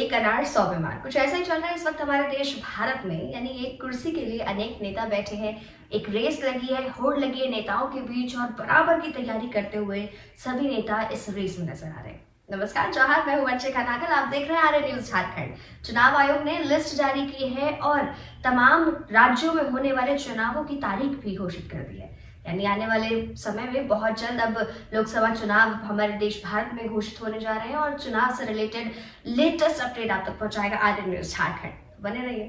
एक अनार 100 बीमार, कुछ ऐसा ही चल रहा है इस वक्त हमारे देश भारत में। यानी एक कुर्सी के लिए अनेक नेता बैठे हैं, एक रेस लगी है, होड़ लगी है नेताओं के बीच और बराबर की तैयारी करते हुए सभी नेता इस रेस में नजर आ रहे हैं। नमस्कार जौहर, मैं हूं अर्चिका नागल, आप देख रहे हैं आर्य न्यूज झारखंड। चुनाव आयोग ने लिस्ट जारी की है और तमाम राज्यों में होने वाले चुनावों की तारीख भी घोषित कर दी है। यानी आने वाले समय में बहुत जल्द अब लोकसभा चुनाव हमारे देश भारत में घोषित होने जा रहे हैं और चुनाव से रिलेटेड लेटेस्ट अपडेट आप तक पहुंचाएगा आर्य न्यूज झारखंड। बने रहिए।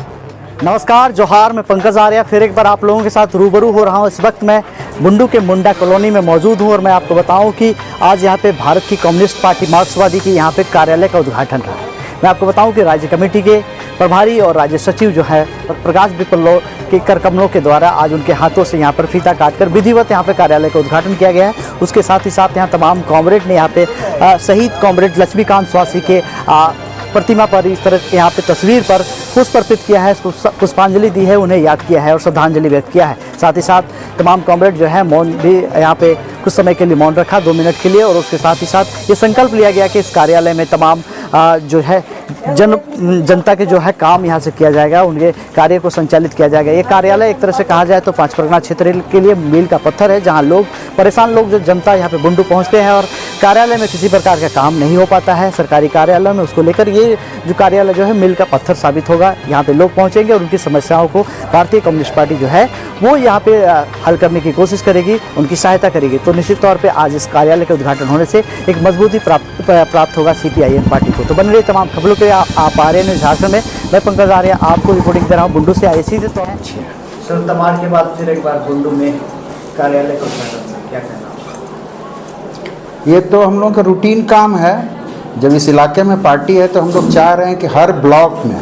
नमस्कार जौहर, मैं पंकज आर्य फिर एक बार आप लोगों के साथ रूबरू हो रहा हूं। इस वक्त मैं बुंडू के मुंडा कॉलोनी में मौजूद हूं और मैं आपको बताऊं कि आज यहां पे भारत की कम्युनिस्ट पार्टी मार्क्सवादी की यहां पे कार्यालय का उद्घाटन रहा। मैं आपको बताऊं कि राज्य कमेटी के प्रभारी और राज्य सचिव जो है प्रकाश विपल्लो के करकमलों के द्वारा आज उनके हाथों से यहाँ पर फीता काटकर विधिवत यहाँ पे कार्यालय का उद्घाटन किया गया है। उसके साथ ही साथ यहाँ तमाम कॉमरेड ने यहाँ पे शहीद कॉमरेड लक्ष्मीकांत स्वासी के प्रतिमा पर इस तरह यहाँ पे तस्वीर पर पुष्प अर्पित किया है, पुष्पांजलि दी है, उन्हें याद किया है और श्रद्धांजलि व्यक्त किया है। साथ ही साथ तमाम कॉमरेड जो है मौन भी यहाँ पे कुछ समय के लिए मौन रखा 2 मिनट के लिए और उसके साथ ही साथ ये संकल्प लिया गया कि इस कार्यालय में तमाम जो है जनता के जो है काम यहाँ से किया जाएगा, उनके कार्य को संचालित किया जाएगा। ये कार्यालय एक तरह से कहा जाए तो 5 परगना क्षेत्र के लिए मील का पत्थर है, जहाँ लोग परेशान लोग जो जनता यहाँ पे बुंडू पहुँचते हैं और कार्यालय में किसी प्रकार का काम नहीं हो पाता है सरकारी कार्यालय में, उसको लेकर ये जो कार्यालय जो है मील का पत्थर साबित होगा। यहाँ पे लोग पहुँचेंगे और उनकी समस्याओं को भारतीय कम्युनिस्ट पार्टी जो है वो यहाँ पे हल करने की कोशिश करेगी, उनकी सहायता करेगी। तो निश्चित तौर पर आज इस कार्यालय के उद्घाटन होने से एक मजबूती प्राप्त होगा CPIM पार्टी को। तो बन रही तमाम खबरों के आप आ रहे हैं झारखंड में। मैं पंकज आर्य आपको रिपोर्टिंग दे रहा हूँ बुंडू से। आए सीधे तौर सर तमार के बाद फिर एक बार बुंडू में कार्यालय का उद्घाटन, क्या कहना? ये तो हम लोग का रूटीन काम है। जब इस इलाके में पार्टी है तो हम लोग चाह रहे हैं कि हर ब्लॉक में,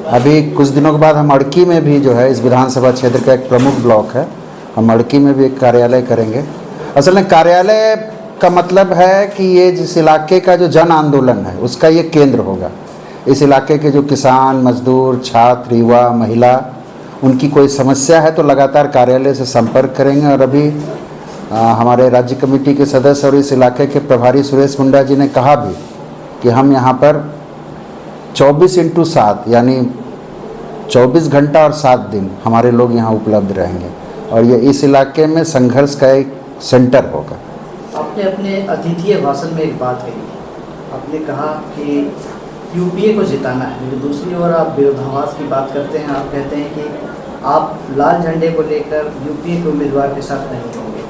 अभी कुछ दिनों के बाद हम अड़की में भी जो है इस विधानसभा क्षेत्र का एक प्रमुख ब्लॉक है, हम अड़की में भी एक कार्यालय करेंगे। असल में कार्यालय का मतलब है कि ये जिस इलाके का जो जन आंदोलन है उसका ये केंद्र होगा। इस इलाके के जो किसान, मजदूर, छात्र, युवा, महिला, उनकी कोई समस्या है तो लगातार कार्यालय से संपर्क करेंगे। और अभी हमारे राज्य कमेटी के सदस्य और इस इलाके के प्रभारी सुरेश मुंडा जी ने कहा भी कि हम यहाँ पर 24x7 यानी 24 घंटा और 7 दिन हमारे लोग यहाँ उपलब्ध रहेंगे और ये इस इलाके में संघर्ष का एक सेंटर होगा। आपने अपने अतिथीय भाषण में एक बात कही, आपने कहा कि यूपीए को जिताना है, लेकिन दूसरी ओर आप विरोधाभास की बात करते हैं। आप कहते हैं कि आप लाल झंडे को लेकर यूपीए के उम्मीदवार के साथ नहीं होंगे,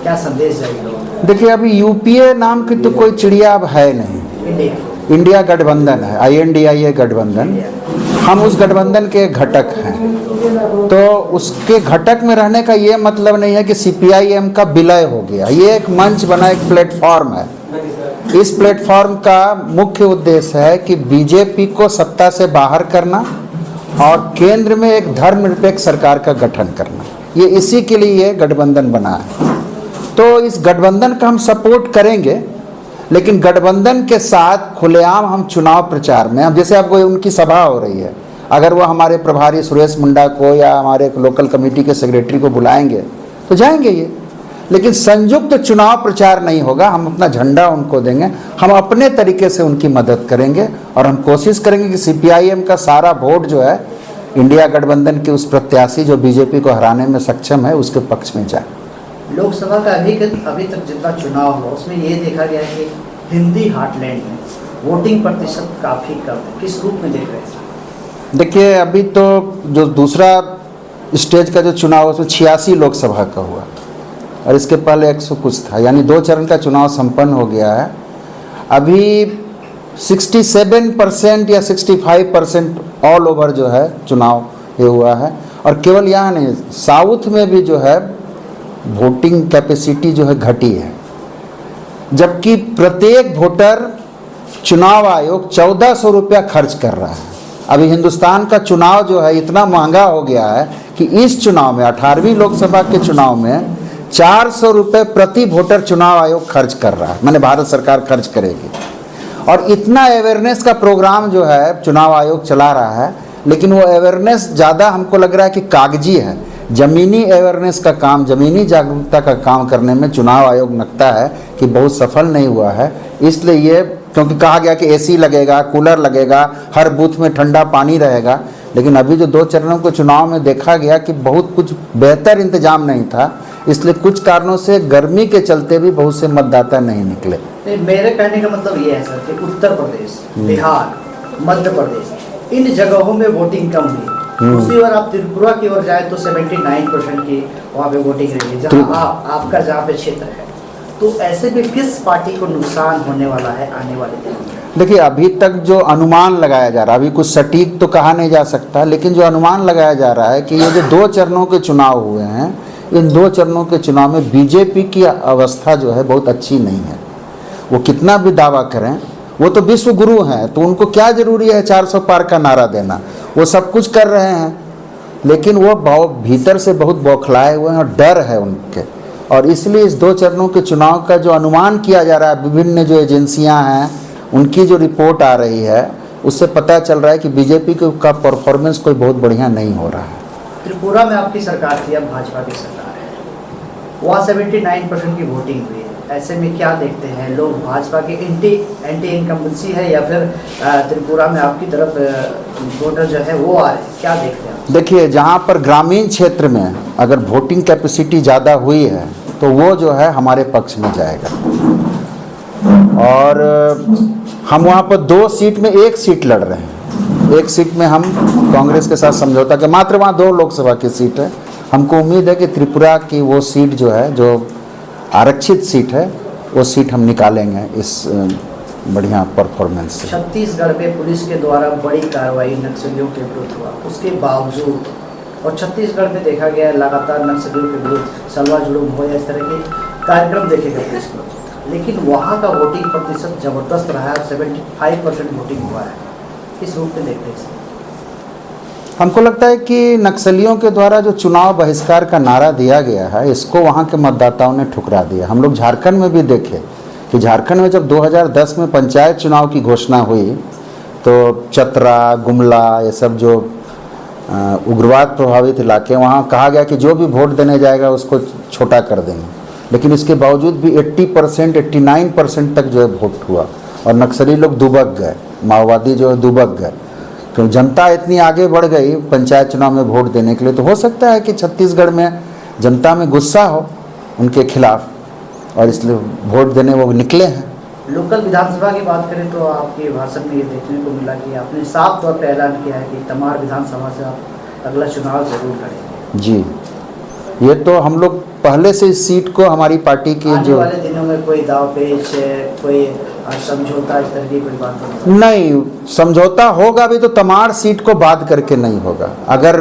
क्या संदेश जाएगा लोगों को? देखिए, अभी यूपीए नाम की तो कोई चिड़िया अब है नहीं, इंडिया गठबंधन है, INDIA गठबंधन। हम उस गठबंधन के घटक हैं, तो उसके घटक में रहने का ये मतलब नहीं है कि CPIM का विलय हो गया। ये एक मंच बना, एक प्लेटफॉर्म है। इस प्लेटफॉर्म का मुख्य उद्देश्य है कि बीजेपी को सत्ता से बाहर करना और केंद्र में एक धर्मनिरपेक्ष सरकार का गठन करना। ये इसी के लिए ये गठबंधन बना है। तो इस गठबंधन का हम सपोर्ट करेंगे, लेकिन गठबंधन के साथ खुलेआम हम चुनाव प्रचार में, अब जैसे आपको उनकी सभा हो रही है, अगर वो हमारे प्रभारी सुरेश मुंडा को या हमारे लोकल कमेटी के सेक्रेटरी को बुलाएंगे तो जाएंगे ये, लेकिन संयुक्त चुनाव प्रचार नहीं होगा। हम अपना झंडा उनको देंगे, हम अपने तरीके से उनकी मदद करेंगे और हम कोशिश करेंगे कि CPIM का सारा वोट जो है इंडिया गठबंधन के उस प्रत्याशी जो बीजेपी को हराने में सक्षम है उसके पक्ष में जाए। लोकसभा का अभी तक जितना चुनाव हुआ उसमें ये देखा गया है कि हिंदी हार्टलैंड में वोटिंग प्रतिशत काफ़ी कम है, किस रूप में देख रहे हैं? देखिए, अभी तो जो दूसरा स्टेज का जो चुनाव उसमें 86 लोकसभा का हुआ और इसके पहले 100 कुछ था, यानी 2 चरण का चुनाव संपन्न हो गया है। अभी 67% या 65% ऑल ओवर जो है चुनाव ये हुआ है। और केवल यहाँ नहीं, साउथ में भी जो है वोटिंग कैपेसिटी जो है घटी है, जबकि प्रत्येक वोटर चुनाव आयोग 1400 रुपया खर्च कर रहा है। अभी हिंदुस्तान का चुनाव जो है इतना महंगा हो गया है कि इस चुनाव में 18वीं लोकसभा के चुनाव में 400 रुपये प्रति वोटर चुनाव आयोग खर्च कर रहा है, माने भारत सरकार खर्च करेगी। और इतना अवेयरनेस का प्रोग्राम जो है चुनाव आयोग चला रहा है, लेकिन वो अवेयरनेस ज़्यादा हमको लग रहा है कि कागजी है, ज़मीनी अवेयरनेस का काम, ज़मीनी जागरूकता का काम करने में चुनाव आयोग लगता है कि बहुत सफल नहीं हुआ है। इसलिए ये, क्योंकि कहा गया कि एसी लगेगा, कूलर लगेगा, हर बूथ में ठंडा पानी रहेगा, लेकिन अभी जो 2 चरणों के चुनाव में देखा गया कि बहुत कुछ बेहतर इंतजाम नहीं था, इसलिए कुछ कारणों से गर्मी के चलते भी बहुत से मतदाता नहीं निकले। मेरे कहने का मतलब ये है सर कि उत्तर प्रदेश, बिहार, मध्य प्रदेश, इन जगहों में वोटिंग कम हुई। दूसरी ओर आप त्रिपुरा की ओर जाए तो 79% की वहाँ पे वोटिंग रही है, जहाँ आपका जहाँ पे क्षेत्र है। तो ऐसे में किस पार्टी को नुकसान होने वाला है आने वाले दिनों में? देखिए, अभी तक जो अनुमान लगाया जा रहा है, अभी कुछ सटीक तो कहा नहीं जा सकता, लेकिन जो अनुमान लगाया जा रहा है कि ये जो 2 चरणों के चुनाव हुए हैं, इन 2 चरणों के चुनाव में बीजेपी की अवस्था जो है बहुत अच्छी नहीं है। वो कितना भी दावा करें, वो तो विश्व गुरु हैं, तो उनको क्या ज़रूरी है 400 पार का नारा देना। वो सब कुछ कर रहे हैं, लेकिन वो भीतर से बहुत बौखलाए हुए हैं और डर है उनके, और इसलिए इस 2 चरणों के चुनाव का जो अनुमान किया जा रहा है, विभिन्न जो एजेंसियां हैं उनकी जो रिपोर्ट आ रही है, उससे पता चल रहा है कि बीजेपी का परफॉर्मेंस कोई बहुत बढ़िया नहीं हो रहा है। त्रिपुरा में आपकी सरकार थी, अब भाजपा की सरकार है, वहाँ 79% की वोटिंग हुई है। ऐसे में क्या देखते हैं लोग, भाजपा की एंटी इनकम्बेंसी है या फिर त्रिपुरा में आपकी तरफ वोटर जो है वो आ रहे हैं, क्या देखते हैं? देखिए, जहाँ पर ग्रामीण क्षेत्र में अगर वोटिंग कैपेसिटी ज़्यादा हुई है तो वो जो है हमारे पक्ष में जाएगा, और हम वहाँ पर 2 सीट में 1 सीट लड़ रहे हैं। 1 सीट में हम कांग्रेस के साथ समझौता के, मात्र वहाँ 2 लोकसभा की सीट है। हमको उम्मीद है कि त्रिपुरा की वो सीट जो है, जो आरक्षित सीट है, वो सीट हम निकालेंगे इस बढ़िया परफॉर्मेंस से। छत्तीसगढ़ में पुलिस के द्वारा बड़ी कार्रवाई नक्सलियों के विरुद्ध हुआ, उसके बावजूद, और छत्तीसगढ़ में देखा गया लगातार नक्सलियों के विरुद्ध सलवा जुलूम हो या इस तरह के कार्यक्रम देखे गए पुलिस को, लेकिन वहाँ का वोटिंग प्रतिशत जबरदस्त रहा है, 75% वोटिंग हुआ है। किस रूप में देखते हैं? हमको लगता है कि नक्सलियों के द्वारा जो चुनाव बहिष्कार का नारा दिया गया है, इसको वहाँ के मतदाताओं ने ठुकरा दिया। हम लोग झारखंड में भी देखे कि झारखंड में जब 2010 में पंचायत चुनाव की घोषणा हुई, तो चतरा, गुमला, ये सब जो उग्रवाद प्रभावित इलाके, वहाँ कहा गया कि जो भी वोट देने जाएगा उसको छोटा कर देंगे, लेकिन इसके बावजूद भी 80%, 89% तक जो है वोट हुआ, और नक्सली लोग दुबक गए, माओवादी जो है दुबक गए, क्योंकि जनता इतनी आगे बढ़ गई पंचायत चुनाव में वोट देने के लिए। तो हो सकता है कि छत्तीसगढ़ में जनता में गुस्सा हो उनके खिलाफ, और इसलिए वोट देने वो निकले हैं। लोकल विधानसभा की बात करें तो आपके भाषण में ये देखने को मिला कि आपने साफ तौर पर ऐलान किया है कि तमाड़ विधानसभा से आप अगला चुनाव जरूर करेंगे। जी, ये तो हम लोग पहले से इस सीट को हमारी पार्टी की आने जो वाले दिनों में कोई दावपेच, कोई समझौता, इस तरह की कोई बात नहीं, समझौता होगा भी तो तमाड़ सीट को बात करके नहीं होगा। अगर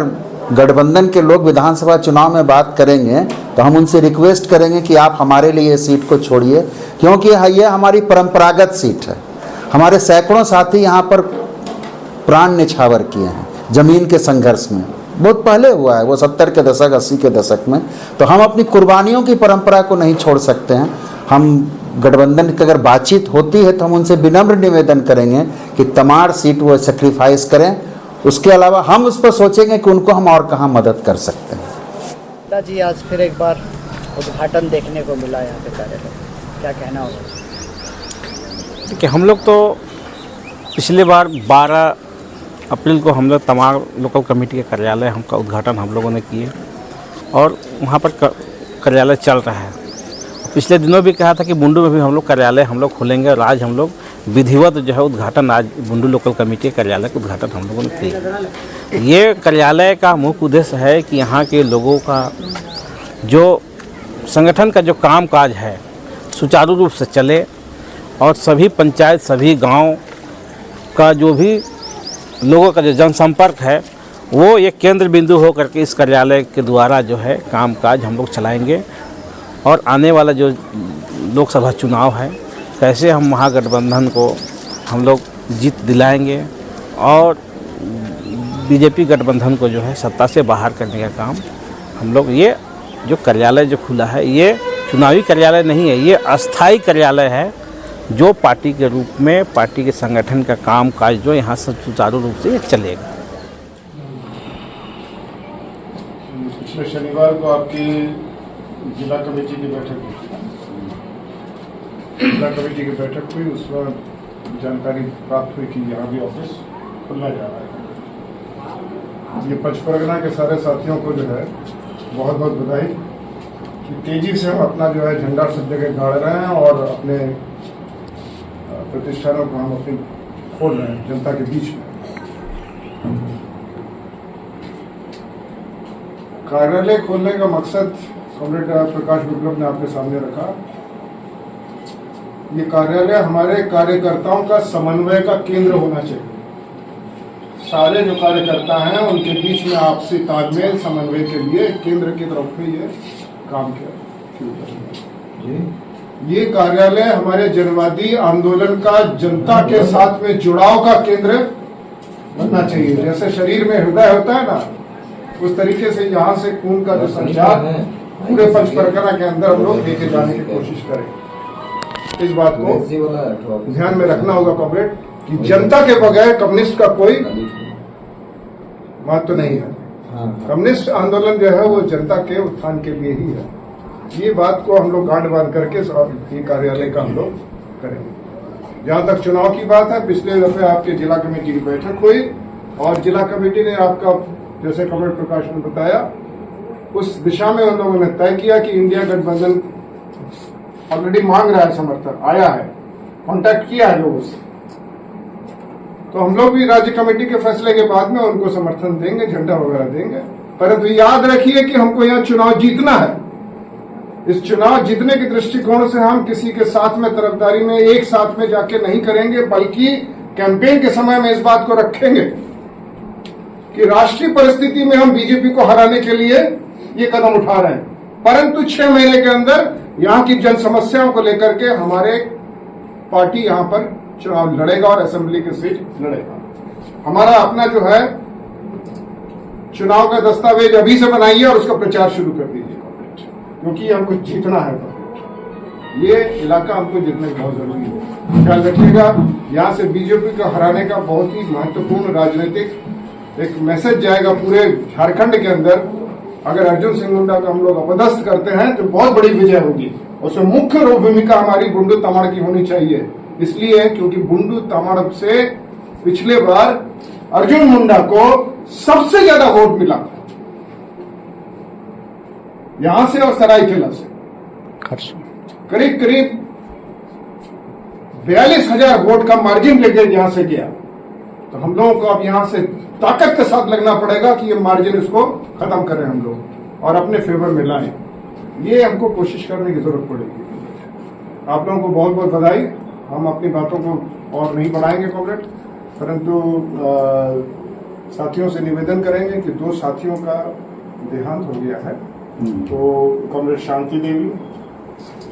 गठबंधन के लोग विधानसभा चुनाव में बात करेंगे तो हम उनसे रिक्वेस्ट करेंगे कि आप हमारे लिए सीट को छोड़िए, क्योंकि ये हमारी परंपरागत सीट है। हमारे सैकड़ों साथी यहाँ पर प्राण न्यौछावर किए हैं जमीन के संघर्ष में, बहुत पहले हुआ है वो 70 के दशक, 80 के दशक में। तो हम अपनी कुर्बानियों की परंपरा को नहीं छोड़ सकते हैं। हम गठबंधन की अगर बातचीत होती है तो हम उनसे विनम्र निवेदन करेंगे कि तमाड़ सीट वो सेक्रीफाइस करें। उसके अलावा हम उस पर सोचेंगे कि उनको हम और कहाँ मदद कर सकते हैं। जी, आज फिर एक बार उद्घाटन देखने को मिला यहाँ पे कार्यालय, क्या कहना होगा? देखिए, हम लोग तो पिछले बार 12 अप्रैल को हम लोग तमाड़ लोकल कमेटी के कार्यालय का उद्घाटन हम लोगों ने किए, और वहाँ पर कार्यालय चल रहा है। पिछले दिनों भी कहा था कि बुंडू में भी हम लोग कार्यालय हम लोग खोलेंगे, और आज हम लोग विधिवत जो है उद्घाटन, आज बुंडू लोकल कमेटी के कार्यालय का उद्घाटन हम लोगों ने किया। ये कार्यालय का मुख्य उद्देश्य है कि यहाँ के लोगों का जो संगठन का जो काम काज है सुचारू रूप से चले, और सभी पंचायत, सभी गांव का जो भी लोगों का जो जनसंपर्क है वो एक केंद्र बिंदु हो करके इस कार्यालय के द्वारा जो है काम काज हम लोग चलाएंगे। और आने वाला जो लोकसभा चुनाव है, कैसे हम महागठबंधन को हम लोग जीत दिलाएंगे, और बीजेपी गठबंधन को जो है सत्ता से बाहर करने का काम हम लोग, ये जो कार्यालय जो खुला है ये चुनावी कार्यालय नहीं है, ये अस्थाई कार्यालय है, जो पार्टी के रूप में पार्टी के संगठन का काम काज जो यहाँ से सुचारू रूप से चलेगा। पिछले शनिवार को आपकी जिला कमेटी की बैठक हुई। जिला कमेटी की बैठक हुई, उसमें जानकारी प्राप्त हुई कि यहाँ भी ऑफिस खुलना जा रहा है। ये पंचपरगना के सारे साथियों को जो है बहुत बहुत बधाई कि तेजी से हम अपना जो है झंडा सब जगह गाड़ रहे हैं और अपने प्रतिष्ठानों को हम अपनी खोल रहे हैं जनता के बीच में। कार्यालय खोलने का मकसद कॉमरेड प्रकाश विप्लव ने आपके सामने रखा। ये कार्यालय हमारे कार्यकर्ताओं का समन्वय का केंद्र होना चाहिए। सारे जो कार्यकर्ता हैं उनके बीच में आपसी तालमेल समन्वय के लिए केंद्र की तरफ से ये काम किया। ये कार्यालय हमारे जनवादी आंदोलन का जनता के साथ में जुड़ाव का केंद्र बनना चाहिए। जैसे शरीर में हृदय होता है ना, उस तरीके से यहाँ से खून का जो संचार पूरे पंचपरगना के अंदर हम लोग लेके जाने की कोशिश करें। इस बात को ध्यान में रखना होगा कॉमरेड कि जनता के बगैर कम्युनिस्ट का कोई बात तो नहीं है। कम्युनिस्ट आंदोलन जो है वो जनता के उत्थान के लिए ही है। ये बात को हम लोग गांठ बांध करके ये कार्यालय का हम लोग करेंगे। जहां तक चुनाव की बात है, पिछले दफे आपके जिला कमेटी की बैठक हुई और जिला कमेटी ने आपका, जैसे कॉमरेड प्रकाश ने बताया, उस दिशा में उन लोगों ने तय किया कि इंडिया गठबंधन ऑलरेडी मांग रहा है समर्थन, आया है, कांटेक्ट किया है लोगों से। तो हम लोग भी राज्य कमेटी के फैसले के बाद में उनको समर्थन देंगे, झंडा वगैरह देंगे। परंतु याद रखिए कि हमको यहाँ चुनाव जीतना है। इस चुनाव जीतने के दृष्टिकोण से हम किसी के साथ में तरफदारी में एक साथ में जाके नहीं करेंगे, बल्कि कैंपेन के समय में इस बात को रखेंगे कि राष्ट्रीय परिस्थिति में हम बीजेपी को हराने के लिए ये कदम उठा रहे हैं। परंतु 6 महीने के अंदर यहाँ की जन समस्याओं को लेकर के हमारे पार्टी यहाँ पर चुनाव लड़ेगा और असेंबली की सीट लड़ेगा। हमारा अपना जो है चुनाव का दस्तावेज अभी से बनाइए और उसका प्रचार शुरू कर दीजिए, क्योंकि हमको जीतना है। ये इलाका हमको जीतने का बहुत जरूरी है। ख्याल रखिएगा, यहाँ से बीजेपी को हराने का बहुत ही महत्वपूर्ण राजनीतिक एक मैसेज जाएगा पूरे झारखंड के अंदर। अगर अर्जुन सिंह मुंडा का हम लोग अपदस्थ करते हैं तो बहुत बड़ी विजय होगी। उसमें मुख्य भूमिका हमारी बुंडू तमाड़ की होनी चाहिए, इसलिए क्योंकि बुंडू तमाड़ से पिछले बार अर्जुन मुंडा को सबसे ज्यादा वोट मिला यहां से और सरायकेला से, करीब करीब 42,000 वोट का मार्जिन लेकर यहां से गया। तो हम लोगों को अब यहां से ताकत के साथ लगना पड़ेगा कि ये मार्जिन इसको खत्म करें हम लोग और अपने फेवर में लाएं। ये हमको कोशिश करने की जरूरत पड़ेगी। आप लोगों को बहुत बहुत बधाई। हम अपनी बातों को और नहीं बढ़ाएंगे कॉमरेड, परंतु साथियों से निवेदन करेंगे कि 2 साथियों का देहांत हो गया है। तो कॉमरेड शांति देवी,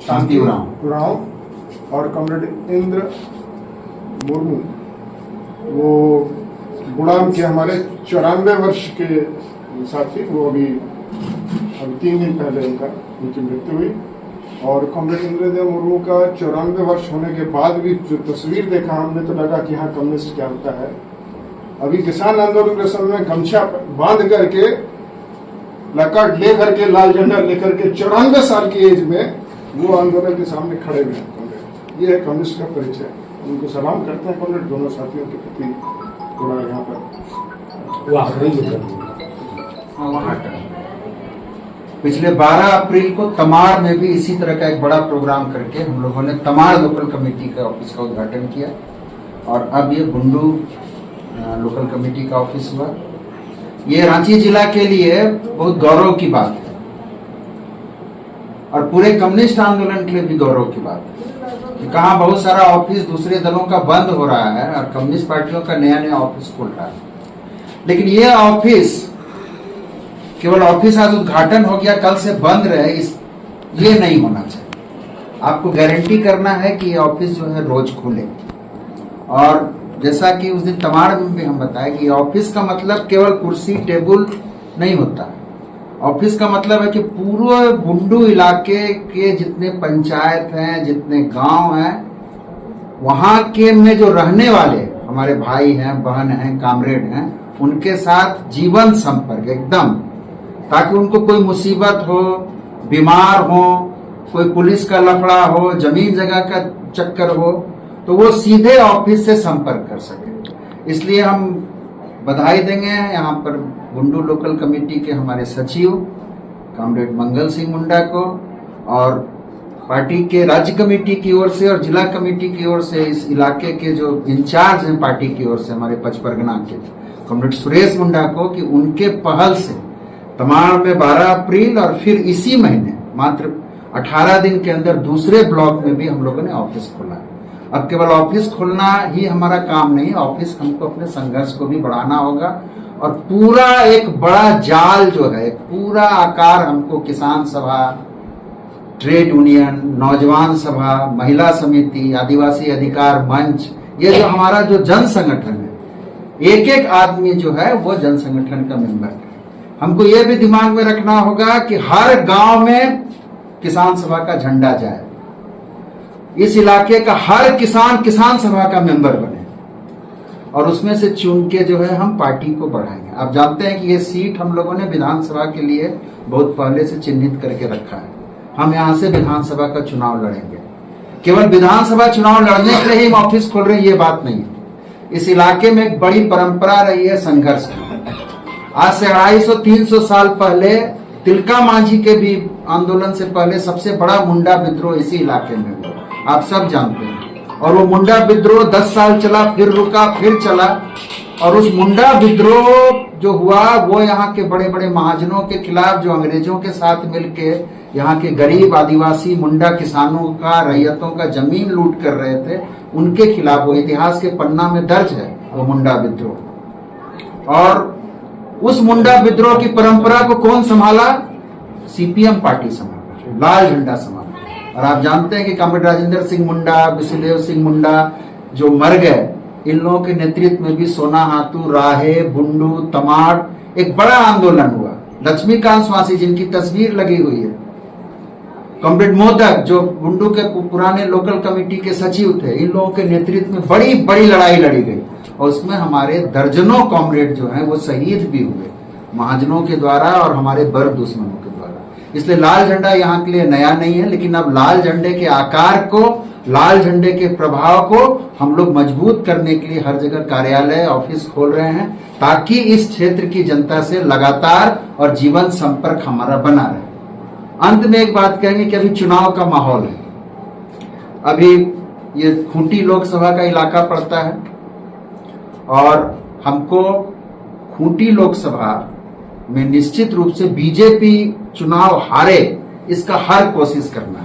शांति उरांव और कॉमरेड इंद्र मुर्मू, वो गुड़ाम के हमारे 94 वर्ष के साथी, वो अभी 3 दिन पहले उनकी मृत्यु हुई। और कॉमरेड इंद्रदेव मुर्मू का 94 वर्ष होने के बाद भी जो तस्वीर देखा हमने तो लगा कि हाँ कम्युनिस्ट क्या होता है। अभी किसान आंदोलन के समय में गमछा बांध करके, लकाट ले करके, लाल झंडा लेकर के 94 साल की एज में वो आंदोलन के सामने खड़े हुए हैं। ये है कम्युनिस्ट का परिचय। उनको सलाम करते हैं कॉमरेड, दोनों साथियों के प्रति थोड़ा यहाँ पर पिछले 12 अप्रैल को तमाड़ में भी इसी तरह का एक बड़ा प्रोग्राम करके हम लोगों ने तमाड़ लोकल कमेटी का ऑफिस का उद्घाटन किया और अब ये बुंडू लोकल कमेटी का ऑफिस हुआ। ये रांची जिला के लिए बहुत गौरव की बात है और पूरे कम्युनिस्ट आंदोलन के लिए भी गौरव की बात है कि कहाँ बहुत सारा ऑफिस दूसरे दलों का बंद हो रहा है और कम्युनिस्ट पार्टियों का नया नया ऑफिस खुल रहा है। लेकिन ये ऑफिस केवल ऑफिस आज उद्घाटन हो गया, कल से बंद रहे, ये नहीं होना चाहिए। आपको गारंटी करना है कि ये ऑफिस जो है रोज खुले। और जैसा कि उस दिन तमाड़ में भी हम बताए कि ऑफिस का मतलब केवल कुर्सी टेबल नहीं होता है। ऑफिस का मतलब है कि पूरे बुंडू इलाके के जितने पंचायत हैं, जितने गांव हैं, वहां के में जो रहने वाले हमारे भाई हैं, बहन हैं, कामरेड हैं, उनके साथ जीवन संपर्क एकदम ताकि उनको कोई मुसीबत हो, बीमार हो, कोई पुलिस का लफड़ा हो, जमीन जगह का चक्कर हो, तो वो सीधे ऑफिस से संपर्क कर सके। इसलिए हम बधाई देंगे यहाँ पर बुंडू लोकल कमेटी के हमारे सचिव कॉमरेड मंगल सिंह मुंडा को, और पार्टी के राज्य कमेटी की ओर से और जिला कमेटी की ओर से इस इलाके के जो इंचार्ज हैं पार्टी की ओर से हमारे पचपरगना के कॉमरेड सुरेश मुंडा को, कि उनके पहल से तमाड़ में 12 अप्रैल और फिर इसी महीने मात्र 18 दिन के अंदर दूसरे ब्लॉक में भी हम लोगों ने ऑफिस खोला है। अब केवल ऑफिस खोलना ही हमारा काम नहीं, ऑफिस हमको अपने संघर्ष को भी बढ़ाना होगा, और पूरा एक बड़ा जाल जो है, पूरा आकार हमको किसान सभा, ट्रेड यूनियन, नौजवान सभा, महिला समिति, आदिवासी अधिकार मंच, ये जो हमारा जो जन संगठन है, एक एक आदमी जो है वो जन संगठन का मेंबर है। हमको ये भी दिमाग में रखना होगा कि हर गांव में किसान सभा का झंडा जाए, इस इलाके का हर किसान किसान सभा का मेंबर बने, और उसमें से चुन के जो है हम पार्टी को बढ़ाएंगे। आप जानते हैं कि ये सीट हम लोगों ने विधानसभा के लिए बहुत पहले से चिन्हित करके रखा है। हम यहाँ से विधानसभा का चुनाव लड़ेंगे। केवल विधानसभा चुनाव लड़ने के लिए ही हम ऑफिस खोल रहे हैं, ये बात नहीं है। इस इलाके में एक बड़ी परंपरा रही है संघर्ष की। आज से 250-300 साल पहले तिलका मांझी के भी आंदोलन से पहले सबसे बड़ा मुंडा विद्रोह इसी इलाके में हुआ, आप सब जानते हैं। और वो मुंडा विद्रोह 10 साल चला, फिर रुका, फिर चला, और उस मुंडा विद्रोह जो हुआ वो यहाँ के बड़े बड़े महाजनों के खिलाफ, जो अंग्रेजों के साथ मिलके यहाँ के गरीब आदिवासी मुंडा किसानों का, रैयतों का जमीन लूट कर रहे थे, उनके खिलाफ वो इतिहास के पन्ना में दर्ज है वो मुंडा विद्रोह। और उस मुंडा विद्रोह की परंपरा को कौन संभाला? सीपीएम पार्टी संभाला, लाल झंडा संभाला। और आप जानते हैं कि कॉमरेड राजेंद्र सिंह मुंडा, विष्णुदेव सिंह मुंडा जो मर गए, इन लोगों के नेतृत्व में भी सोना हाथू, राहे, बुंडू, तमाड़ एक बड़ा आंदोलन हुआ। लक्ष्मीकांत स्वासी जिनकी तस्वीर लगी हुई है, कॉमरेड मोदक जो बुंडू के पुराने लोकल कमेटी के सचिव थे, इन लोगों के नेतृत्व में बड़ी बड़ी लड़ाई लड़ी गई, और उसमें हमारे दर्जनों कॉमरेड जो हैं वो शहीद भी हुए महाजनों के द्वारा और हमारे बर दुश्मनों के द्वारा। इसलिए लाल झंडा यहाँ के लिए नया नहीं है, लेकिन अब लाल झंडे के आकार को, लाल झंडे के प्रभाव को हम लोग मजबूत करने के लिए हर जगह कार्यालय, ऑफिस खोल रहे हैं, ताकि इस क्षेत्र की जनता से लगातार और जीवन संपर्क हमारा बना रहे। अंत में एक बात कहेंगे कि अभी चुनाव का माहौल है। अभी ये खूंटी लोकसभा का इलाका पड़ता है, और हमको खूंटी लोकसभा में निश्चित रूप से बीजेपी चुनाव हारे, इसका हर कोशिश करना है।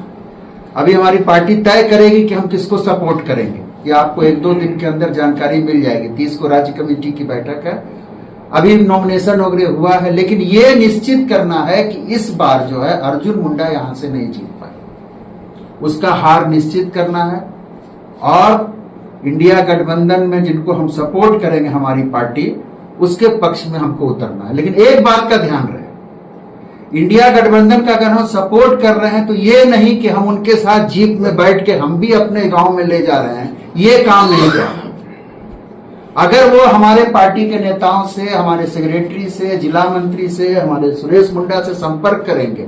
अभी हमारी पार्टी तय करेगी कि हम किसको सपोर्ट करेंगे, ये आपको 1-2 दिन के अंदर जानकारी मिल जाएगी। 30 को राज्य कमेटी की बैठक है, अभी नॉमिनेशन वगैरह हुआ है, लेकिन ये निश्चित करना है कि इस बार जो है अर्जुन मुंडा यहां से नहीं जीत पाए, उसका हार निश्चित करना है। और इंडिया गठबंधन में जिनको हम सपोर्ट करेंगे हमारी पार्टी, उसके पक्ष में हमको उतरना है। लेकिन एक बात का ध्यान रहे, इंडिया गठबंधन का अगर हम सपोर्ट कर रहे हैं तो ये नहीं कि हम उनके साथ जीप में बैठ के हम भी अपने गांव में ले जा रहे हैं, ये काम नहीं करना। अगर वो हमारे पार्टी के नेताओं से, हमारे सेक्रेटरी से, जिला मंत्री से, हमारे सुरेश मुंडा से संपर्क करेंगे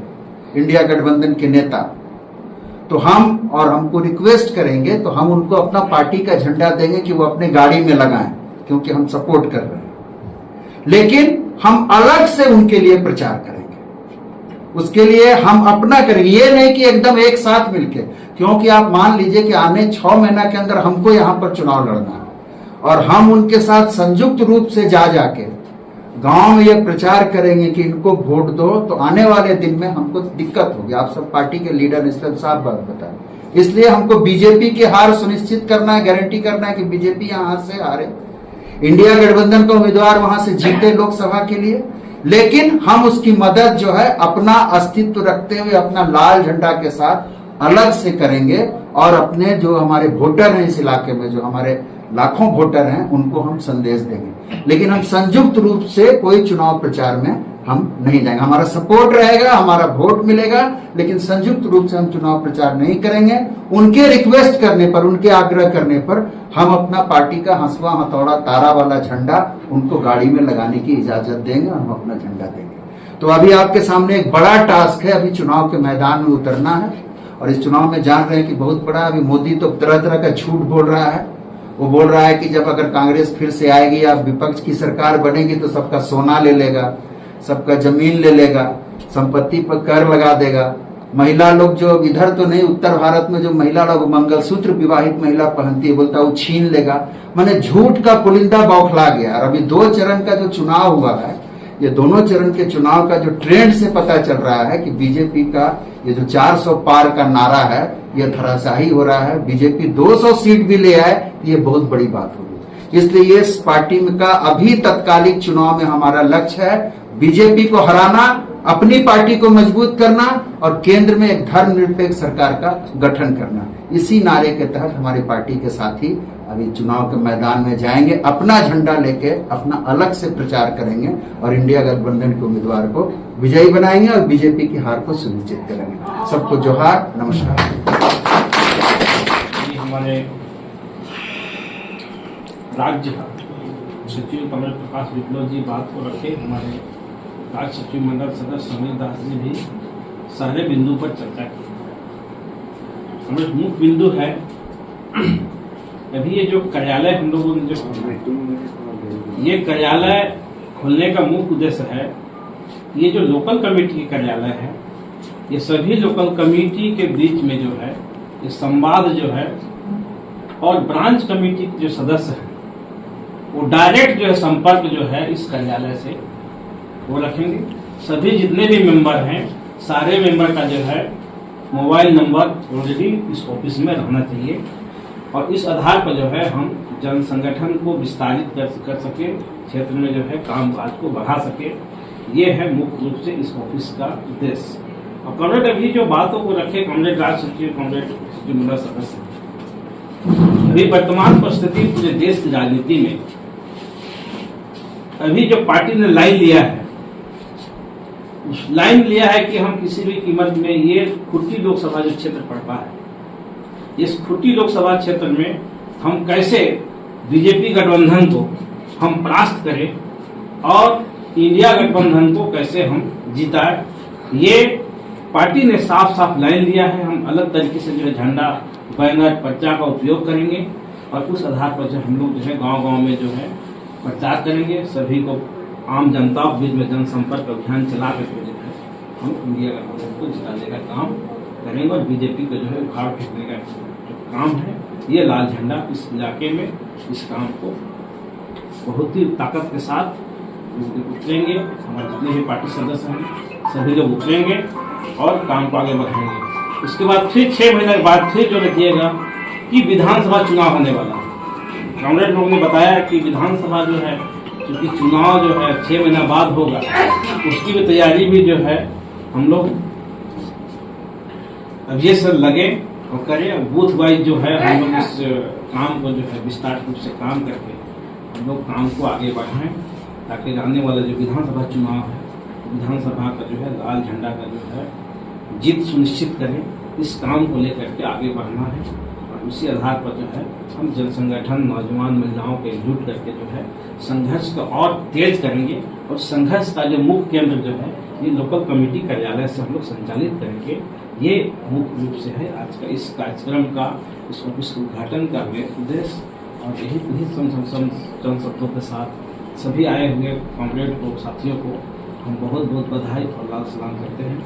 इंडिया गठबंधन के नेता, तो हम और हमको रिक्वेस्ट करेंगे तो हम उनको अपना पार्टी का झंडा देंगे कि वो अपने गाड़ी में लगाएं, क्योंकि हम सपोर्ट कर रहे हैं। लेकिन हम अलग से उनके लिए प्रचार करेंगे, उसके लिए हम अपना करेंगे, ये नहीं कि एकदम एक साथ मिलके। क्योंकि आप मान लीजिए कि आने 6 महीना के अंदर हमको यहाँ पर चुनाव लड़ना है, और हम उनके साथ संयुक्त रूप से जाके गांव में ये प्रचार करेंगे कि इनको वोट दो, तो आने वाले दिन में हमको दिक्कत होगी। आप सब पार्टी के लीडर इसलिए साफ बात बताएं। इसलिए हमको बीजेपी की हार सुनिश्चित करना है, गारंटी करना है कि बीजेपी यहाँ से हारे, इंडिया गठबंधन का उम्मीदवार वहां से जीते लोकसभा के लिए। लेकिन हम उसकी मदद जो है अपना अस्तित्व रखते हुए अपना लाल झंडा के साथ अलग से करेंगे, और अपने जो हमारे वोटर हैं इस इलाके में, जो हमारे लाखों वोटर हैं, उनको हम संदेश देंगे। लेकिन हम संयुक्त रूप से कोई चुनाव प्रचार में हम नहीं जाएंगे। हमारा सपोर्ट रहेगा, हमारा वोट मिलेगा, लेकिन संयुक्त रूप से हम चुनाव प्रचार नहीं करेंगे। उनके रिक्वेस्ट करने पर, उनके आग्रह करने पर हम अपना पार्टी का हंसवा हथौड़ा तारा वाला झंडा उनको गाड़ी में लगाने की इजाजत देंगे, हम अपना झंडा देंगे। तो अभी आपके सामने एक बड़ा टास्क है, अभी चुनाव के मैदान में उतरना है। और इस चुनाव में जान रहे हैं कि बहुत बड़ा, अभी मोदी तो तरह तरह का झूठ बोल रहा है। वो बोल रहा है कि जब अगर कांग्रेस फिर से आएगी या विपक्ष की सरकार बनेगी तो सबका सोना ले लेगा, सबका जमीन ले लेगा, संपत्ति पर कर लगा देगा। महिला लोग जो इधर तो नहीं, उत्तर भारत में जो महिला लोग मंगलसूत्र विवाहित महिला पहनती है, बोलता है वो छीन लेगा। माने झूठ का पुलिंदा बौखला गया। और अभी 2 चरण का जो चुनाव हुआ है, ये दोनों चरण के चुनाव का जो ट्रेंड से पता चल रहा है कि बीजेपी का ये जो 400 पार का नारा है, ये धराशाही हो रहा है। बीजेपी 200 सीट भी ले आए, ये बहुत बड़ी बात होगी। इसलिए इस पार्टी का अभी तत्कालिक चुनाव में हमारा लक्ष्य है बीजेपी को हराना, अपनी पार्टी को मजबूत करना और केंद्र में एक धर्मनिरपेक्ष सरकार का गठन करना। इसी नारे के तहत हमारी पार्टी के साथी अभी चुनाव के मैदान में जाएंगे, अपना झंडा लेके अपना अलग से प्रचार करेंगे और इंडिया गठबंधन के उम्मीदवार को विजयी बनाएंगे और बीजेपी की हार को सुनिश्चित करेंगे। सबको जोहार, नमस्कार। हमारे राज्य सचिव कमल प्रकाश विप्लव जी बात को रखे, हमारे राज्य सचिव मंडल सदस्य समीर दास जी भी सारे बिंदु पर चर्चा की। हमारे मुख्य बिंदु है अभी ये जो कार्यालय हम लोगों ने जो ये कार्यालय खोलने का मुख्य उद्देश्य है, ये जो लोकल कमेटी की कार्यालय है, ये सभी लोकल कमेटी के बीच में जो है ये संवाद जो है और ब्रांच कमेटी के जो सदस्य हैं वो डायरेक्ट जो है संपर्क जो है इस कार्यालय से वो रखेंगे। सभी जितने भी मेंबर हैं, सारे मेंबर का जो है मोबाइल नंबर ऑलरेडी इस ऑफिस में रहना चाहिए और इस आधार पर जो है हम जन संगठन को विस्तारित कर सके, क्षेत्र में जो है कामकाज को बढ़ा सके। ये है मुख्य रूप से इस ऑफिस का उद्देश्य। और कॉमरेड अभी जो बातों को रखे, कॉमरेड राज्य सचिव, कॉमरेड सचिव मंडल सदस्य, अभी वर्तमान परिस्थिति पूरे देश की राजनीति में अभी जो पार्टी ने लाइन लिया है, उस लाइन लिया है कि हम किसी भी कीमत में ये खुट्टी लोकसभा जो क्षेत्र पड़ता है, इस खुट्टी लोकसभा क्षेत्र में हम कैसे बीजेपी गठबंधन को हम परास्त करें और इंडिया गठबंधन को कैसे हम जिताएं। ये पार्टी ने साफ साफ लाइन लिया है। हम अलग तरीके से जो है झंडा, बैनर, पर्चा का उपयोग करेंगे और उस आधार पर जो हम लोग जो है गांव-गांव में जो है प्रचार करेंगे। सभी को, आम जनता के बीच में जनसंपर्क अभियान चला करके जो है हम इंडिया गठबंधन को जिताने का काम करेंगे और बीजेपी को जो है उखाड़ फेंकने का जो काम है, ये लाल झंडा इस इलाके में इस काम को बहुत ही ताकत के साथ उतरेंगे। हमारे जितने भी पार्टी सदस्य हैं सभी लोग उतरेंगे और काम को आगे बढ़ाएंगे। उसके बाद फिर 6 महीने के बाद फिर जो रखिएगा कि विधानसभा चुनाव होने वाला है। कांग्रेस लोगों ने बताया कि विधानसभा जो है, क्योंकि चुनाव जो है 6 महीना बाद होगा, उसकी भी तैयारी भी जो है हम लोग अभी से लगे और करें। बूथ वाइज जो है हम लोग इस काम को जो है विस्तार रूप से काम करके हम लोग काम को आगे बढ़ाएं ताकि आने वाला जो विधानसभा चुनाव है, विधानसभा का जो है लाल झंडा का जो है जीत सुनिश्चित करें। इस काम को लेकर के आगे बढ़ना है और उसी आधार पर जो है हम जन संगठन, नौजवान, महिलाओं को एकजुट करके जो है संघर्ष को और तेज करेंगे और संघर्ष का जो मुख्य केंद्र जो है ये लोकल कमेटी कार्यालय से हम लोग संचालित करेंगे। ये मुख्य रूप से है आज का इस कार्यक्रम का, इस ऑफिस उद्घाटन का उद्देश्य। और यही चंद शब्दों के साथ सभी आए हुए कॉमरेड को, साथियों को हम बहुत बहुत बधाई और लाल सलाम करते हैं।